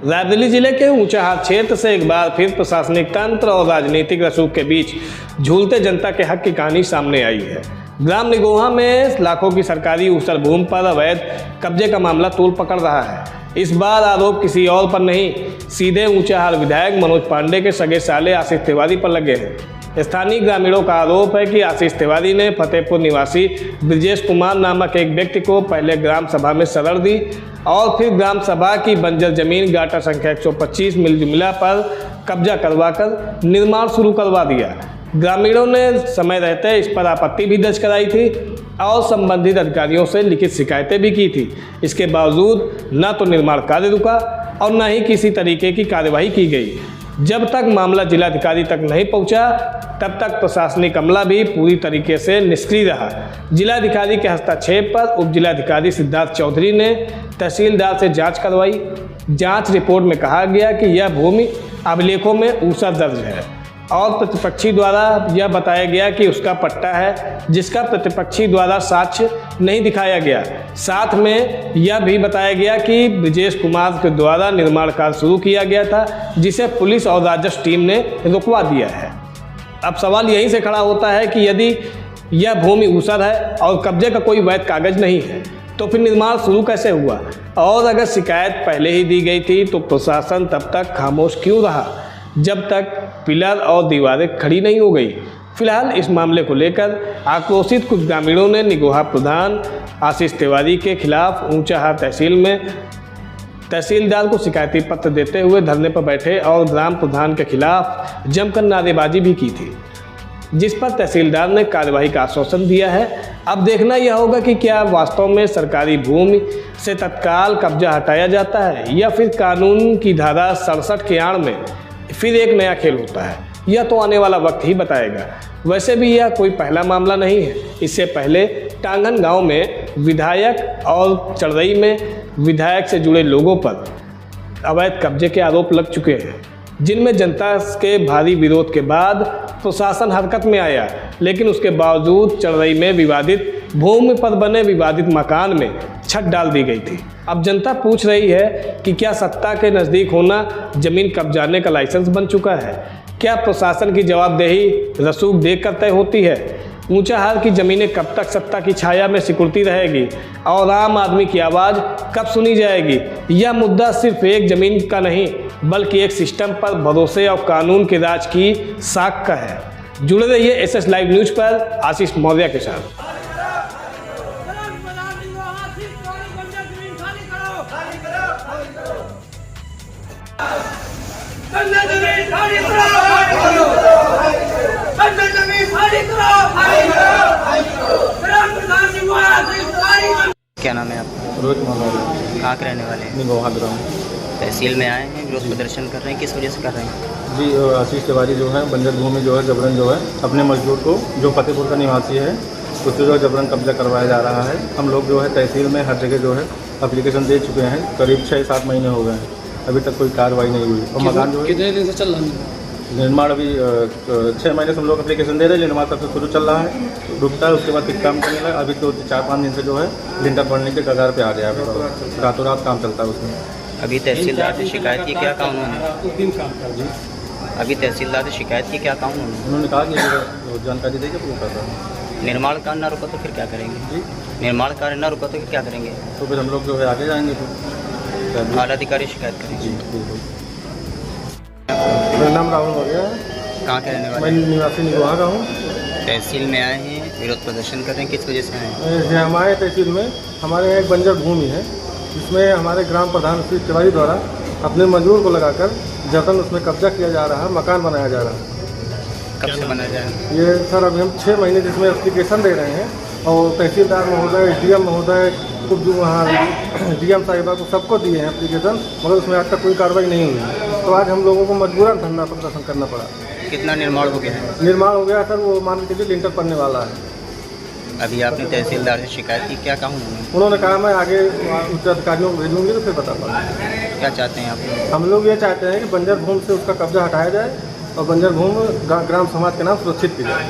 रायबरेली जिले के ऊंचाहार क्षेत्र से एक बार फिर प्रशासनिक तंत्र और राजनीतिक रसूख के बीच झूलते जनता के हक की कहानी सामने आई है। ग्राम निगोहा में लाखों की सरकारी ऊसर भूमि पर अवैध कब्जे का मामला तूल पकड़ रहा है। इस बार आरोप किसी और पर नहीं, सीधे ऊंचाहार विधायक मनोज पांडे के सगे साले आशीष तिवारी पर लगे हैं। स्थानीय ग्रामीणों का आरोप है कि आशीष तिवारी ने फतेहपुर निवासी ब्रजेश कुमार नामक एक व्यक्ति को पहले ग्राम सभा में शरण दी और फिर ग्राम सभा की बंजर जमीन गाटा संख्या 125 मिल जुमला पर कब्जा करवाकर निर्माण शुरू करवा दिया। ग्रामीणों ने समय रहते इस पर आपत्ति भी दर्ज कराई थी और संबंधित अधिकारियों से लिखित शिकायतें भी की थी। इसके बावजूद न तो निर्माण कार्य रुका और न ही किसी तरीके की कार्यवाही की गई। जब तक मामला जिलाधिकारी तक नहीं पहुंचा, तब तक प्रशासनिक अमला भी पूरी तरीके से निष्क्रिय रहा। जिलाधिकारी के हस्तक्षेप पर उप जिलाधिकारी सिद्धार्थ चौधरी ने तहसीलदार से जांच करवाई। जांच रिपोर्ट में कहा गया कि यह भूमि अभिलेखों में ऊसर दर्ज है और प्रतिपक्षी द्वारा यह बताया गया कि उसका पट्टा है, जिसका प्रतिपक्षी द्वारा साक्ष्य नहीं दिखाया गया। साथ में यह भी बताया गया कि ब्रजेश कुमार के द्वारा निर्माण कार्य शुरू किया गया था, जिसे पुलिस और राजस्व टीम ने रुकवा दिया है। अब सवाल यहीं से खड़ा होता है कि यदि यह भूमि ऊसर है और कब्जे का कोई वैध कागज नहीं है, तो फिर निर्माण शुरू कैसे हुआ? और अगर शिकायत पहले ही दी गई थी तो प्रशासन तब तक खामोश क्यों रहा जब तक पिलर और दीवारें खड़ी नहीं हो गई? फिलहाल इस मामले को लेकर आक्रोशित कुछ ग्रामीणों ने निगोहा प्रधान आशीष तिवारी के खिलाफ ऊंचाहार तहसील में तहसीलदार को शिकायती पत्र देते हुए धरने पर बैठे और ग्राम प्रधान के खिलाफ जमकर नारेबाजी भी की थी, जिस पर तहसीलदार ने कार्यवाही का आश्वासन दिया है। अब देखना यह होगा कि क्या वास्तव में सरकारी भूमि से तत्काल कब्जा हटाया जाता है या फिर कानून की धारा 67 की आड़ में फिर एक नया खेल होता है। यह तो आने वाला वक्त ही बताएगा। वैसे भी यह कोई पहला मामला नहीं है। इससे पहले टांगन गांव में विधायक और चढ़ई में विधायक से जुड़े लोगों पर अवैध कब्जे के आरोप लग चुके हैं, जिनमें जनता के भारी विरोध के बाद प्रशासन हरकत में आया, लेकिन उसके बावजूद चढ़ई में विवादित भूमि पर बने विवादित मकान में छत डाल दी गई थी। अब जनता पूछ रही है कि क्या सत्ता के नज़दीक होना जमीन कब्जाने का लाइसेंस बन चुका है? क्या प्रशासन की जवाबदेही रसूख देकर तय होती है? ऊंचाहार की ज़मीनें कब तक सत्ता की छाया में सिकुड़ती रहेगी और आम आदमी की आवाज़ कब सुनी जाएगी? यह मुद्दा सिर्फ एक ज़मीन का नहीं, बल्कि एक सिस्टम पर भरोसे और कानून के राज की साख का है। जुड़े रहिए एसएस लाइव न्यूज़ पर आशीष मौर्य के साथ। क्या नाम है आपका? रोहित कुमार। कहाँ के रहने वाले हैं? निगोहा ग्राम। तहसील में आए हैं, विरोध प्रदर्शन कर रहे हैं, किस वजह से कर रहे हैं? जी, आशीष तिवारी जो है बंजर भूमि जो है जबरन जो है अपने मजदूर को, जो फतेहपुर का निवासी है, उससे जो है जबरन कब्जा करवाया जा रहा है। हम लोग जो है तहसील में हर जगह जो है एप्लीकेशन दे चुके हैं। करीब 6-7 महीने हो गए हैं, अभी तक कोई कार्रवाई नहीं हुई। और मकान जो है कितने दिन से चल रहा है निर्माण? अभी 6 महीने से हम लोग एप्लीकेशन दे रहे हैं। निर्माण सबसे शुरू चल रहा है, रुकता है, उसके बाद फिर काम करने लगा। अभी तो 4-5 दिन से जो है लिंटर पड़ने के कगार पे आ गया है। रातों रात काम चलता है उसमें। अभी तहसीलदार से शिकायत की, क्या कहा उन्होंने? जी, अभी तहसीलदार से शिकायत की, क्या कहा उन्होंने? उन्होंने कहा कि जानकारी देकर पूरा कर रहा है। निर्माण कार्य न रुका तो फिर क्या करेंगे? जी, निर्माण कार्य न रुका तो फिर क्या करेंगे? तो फिर हम लोग जो है आगे जाएंगे। फिर आला अधिकारी शिकायत करेंगे। जी बिल्कुल। मेरा नाम राहुल हो गया है। कहाँ के रहने मैं वाले हैं? निवासी निगोहा का हूँ। तहसील में आए हैं, विरोध प्रदर्शन कर रहे हैं, किस वजह से आए हैं? जैसे हमारे तहसील में हमारे यहाँ एक बंजर भूमि है, जिसमें हमारे ग्राम प्रधान श्री तिवारी द्वारा अपने मजदूर को लगाकर जबरन उसमें कब्जा किया जा रहा है, मकान बनाया जा रहा है। कब से बनाया जाए? ये सर अभी हम 6 महीने जिसमें एप्लीकेशन दे रहे हैं और तहसीलदार महोदय, डीएम महोदय, जो वहाँ डीएम साहिबा को सबको दिए हैं एप्लीकेशन, मगर उसमें आज तक कोई कार्रवाई नहीं हुई। तो आज हम लोगों को मजबूरन धरना प्रदर्शन करना पड़ा। कितना निर्माण हो गया है? निर्माण हो गया सर, वो मान के चलिए लिंटर पड़ने वाला है। अभी आपने तहसीलदार से शिकायत की, क्या कहा उन्होंने? उन्होंने कहा मैं आगे उच्च अधिकारियों को भेजूंगी तो फिर बता पाऊँगा। क्या चाहते हैं आप? हम लोग ये चाहते हैं कि बंजर भूमि से उसका कब्जा हटाया जाए और बंजर भूमि ग्राम समाज के नाम सुरक्षित की जाए।